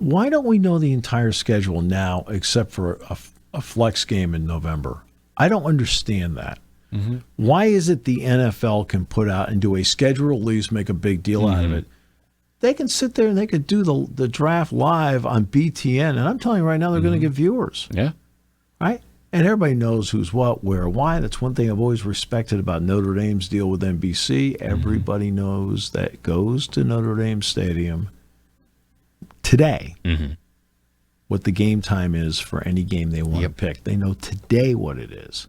Why don't we know the entire schedule now except for a flex game in November? I don't understand that. Mm-hmm. Why is it the NFL can put out and do a schedule release, make a big deal out of it? They can sit there and they could do the draft live on BTN, and I'm telling you right now, they're going to get viewers. Yeah. Right? And everybody knows who's what, where, why. That's one thing I've always respected about Notre Dame's deal with NBC. Everybody knows that goes to Notre Dame Stadium today what the game time is for any game they want to pick. They know today what it is.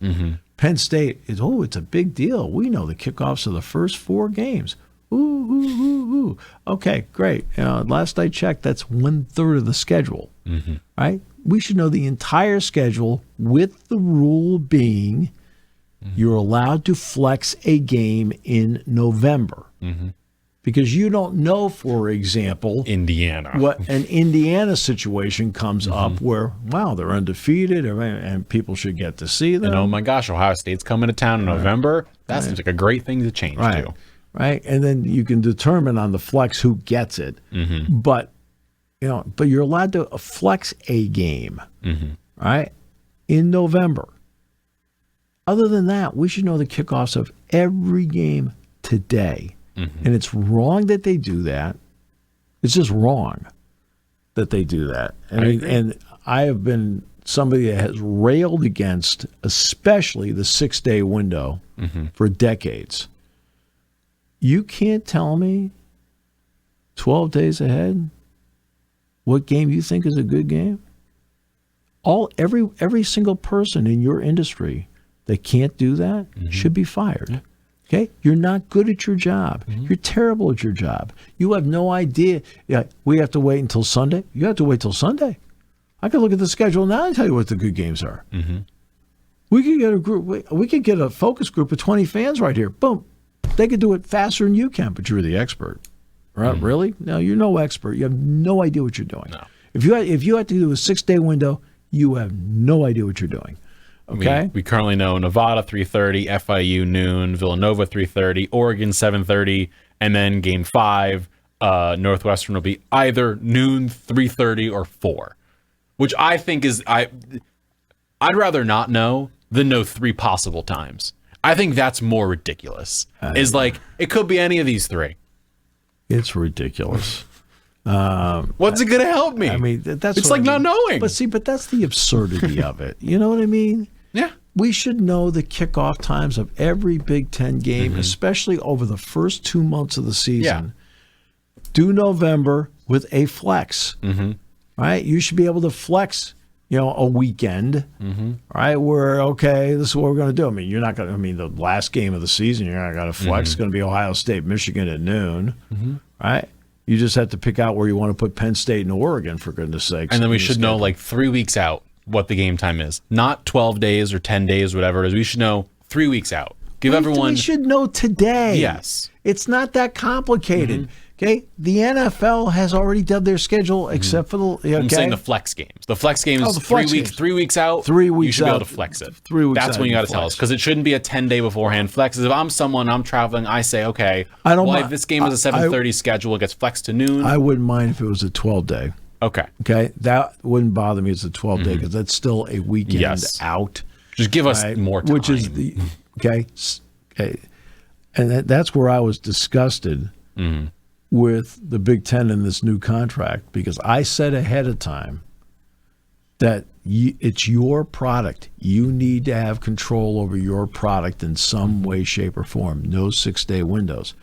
Penn State is, it's a big deal. We know the kickoffs of the first 4 games. Ooh. Okay, great. Last I checked, that's 1/3 of the schedule, right? We should know the entire schedule with the rule being you're allowed to flex a game in November. Because you don't know, for example, Indiana. What an Indiana situation comes up where, wow, they're undefeated and people should get to see them. And oh my gosh, Ohio State's coming to town in November. That seems like a great thing to change to. Right. And then you can determine on the flex who gets it. But you're allowed to flex a game, right, in November. Other than that, we should know the kickoffs of every game today. And it's wrong that they do that. It's just wrong that they do that. And I have been somebody that has railed against especially the 6-day window for decades. You can't tell me 12 days ahead what game you think is a good game. Every single person in your industry that can't do that should be fired. Okay? You're not good at your job. You're terrible at your job. You have no idea. We have to wait until Sunday. You have to wait till Sunday. I can look at the schedule now and tell you what the good games are. We could get a group. We could get a focus group of 20 fans right here. Boom. They could do it faster than you can, but you're the expert. Right? Really? No, you're no expert. You have no idea what you're doing. No. If you had to do a 6-day window, you have no idea what you're doing. Okay. We currently know Nevada 3:30, FIU noon, Villanova 3:30, Oregon 7:30, and then Game 5, Northwestern will be either noon, 3:30, or 4, which I think is I'd rather not know than know 3 possible times. I think that's more ridiculous. Is like it could be any of these 3. It's ridiculous. What's it going to help me? I mean, that's it's like not knowing. But that's the absurdity of it. You know what I mean? Yeah. We should know the kickoff times of every Big Ten game, especially over the first 2 months of the season. Yeah. Do November with a flex. Right? You should be able to flex, a weekend. Right? Where, okay, this is what we're going to do. I mean, you're not going to, the last game of the season, you're not going to flex. It's going to be Ohio State, Michigan at noon. Right? You just have to pick out where you want to put Penn State and Oregon, for goodness sakes. And then we should know 3 weeks out what the game time is. Not 12 days or 10 days, whatever it is. We should know 3 weeks out. Give everyone... We should know today. Yes. It's not that complicated. Okay? The NFL has already done their schedule except for the... Okay? I'm saying the flex games. The flex games, the flex 3 weeks, 3 weeks out. 3 weeks you should out, be able to flex it. 3 weeks That's out when you got to flex. tell us. Because it shouldn't be a 10-day beforehand flex. If I'm someone, I'm traveling, I say, okay, if this game is a 7:30 schedule, it gets flexed to noon. I wouldn't mind if it was a 12-day. Okay. That wouldn't bother me as a 12-day because that's still a weekend out. Just give us more time. Which is the... Okay. And that's where I was disgusted with the Big Ten in this new contract, because I said ahead of time that it's your product. You need to have control over your product in some way, shape, or form. No 6-day windows.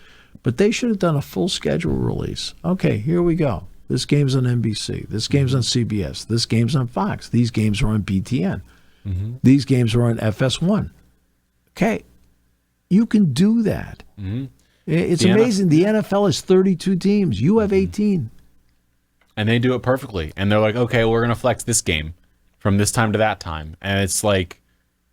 But they should have done a full schedule release. Okay, here we go. This game's on NBC. This game's on CBS. This game's on Fox. These games are on BTN. These games are on FS1. Okay, you can do that. It's amazing. The NFL has 32 teams. You have 18. And they do it perfectly. And they're like, okay, we're going to flex this game from this time to that time. And it's like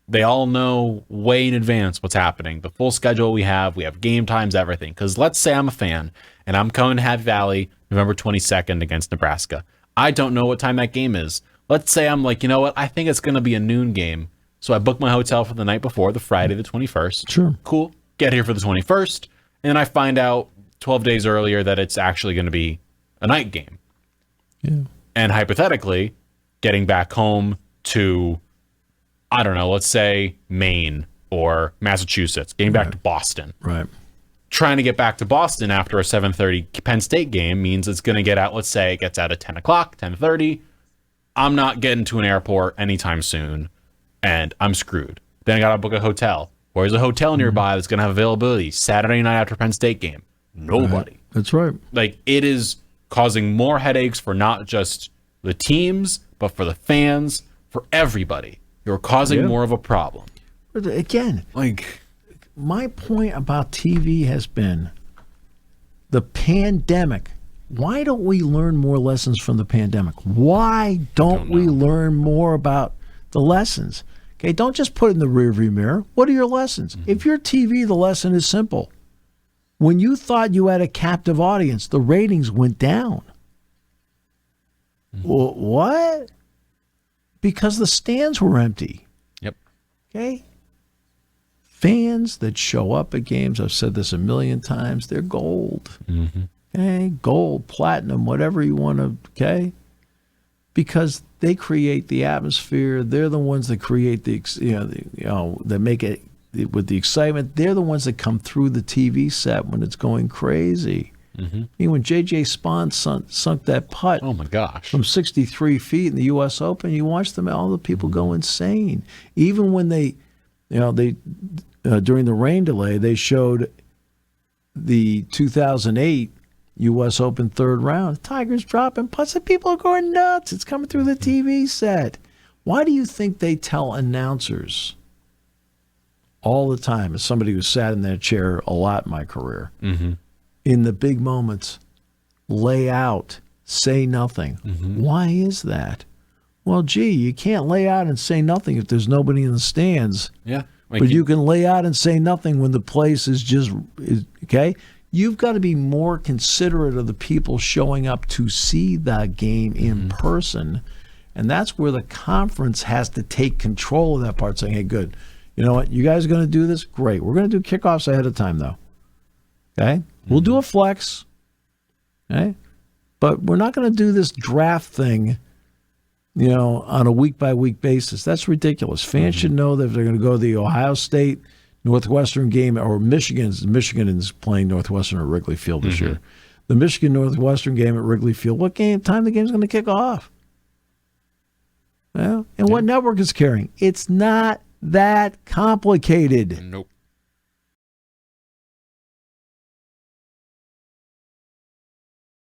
they all know way in advance what's happening. The full schedule we have game times, everything. Because let's say I'm a fan and I'm coming to Happy Valley November 22nd against Nebraska. I don't know what time that game is. Let's say I'm like, you know what? I think it's going to be a noon game. So I book my hotel for the night before, the Friday the 21st. Sure. Cool. Get here for the 21st. And then I find out 12 days earlier that it's actually going to be a night game. Yeah. And hypothetically, getting back home to, I don't know, let's say Maine or Massachusetts, getting back to Boston. Right. Trying to get back to Boston after a 7:30 Penn State game means it's going to get out, let's say it gets out at 10 o'clock, 10:30. I'm not getting to an airport anytime soon, and I'm screwed. Then I got to book a hotel. Where's a hotel nearby that's going to have availability Saturday night after Penn State game? Nobody. Right. That's right. Like, it is causing more headaches for not just the teams, but for the fans, for everybody. You're causing more of a problem. But again, Like, my point about TV has been the pandemic. Why don't we learn more lessons from the pandemic? Why don't we learn more about the lessons? Okay, don't just put it in the rearview mirror. What are your lessons? If you're TV, the lesson is simple. When you thought you had a captive audience, the ratings went down. What? Because the stands were empty. yep. Okay? Fans that show up at games, I've said this a million times, they're gold. Okay? Gold, platinum, whatever you want to, okay? Because they create the atmosphere. They're the ones that create that make it with the excitement. They're the ones that come through the TV set when it's going crazy. I mean, when J.J. Spahn sunk that putt Oh my gosh. from 63 feet in the U.S. Open, you watch them, all the people go insane. Even when they during the rain delay, they showed the 2008 U.S. Open third round. Tiger's dropping putts and people are going nuts. It's coming through the TV set. Why do you think they tell announcers all the time, as somebody who sat in that chair a lot in my career, in the big moments, lay out, say nothing? Why is that? Well, gee, you can't lay out and say nothing if there's nobody in the stands. Yeah. But you can lay out and say nothing when the place is okay? You've got to be more considerate of the people showing up to see the game in person. And that's where the conference has to take control of that part, saying, hey, good. You know what? You guys are going to do this? Great. We're going to do kickoffs ahead of time, though. Okay? We'll do a flex. Okay? But we're not going to do this draft thing, on a week-by-week basis. That's ridiculous. Fans should know that if they're going to go to the Ohio State Northwestern game, or Michigan is playing Northwestern at Wrigley Field this year. The Michigan Northwestern game at Wrigley Field, what time the game's going to kick off? Well, and what network is carrying? It's not that complicated. Nope.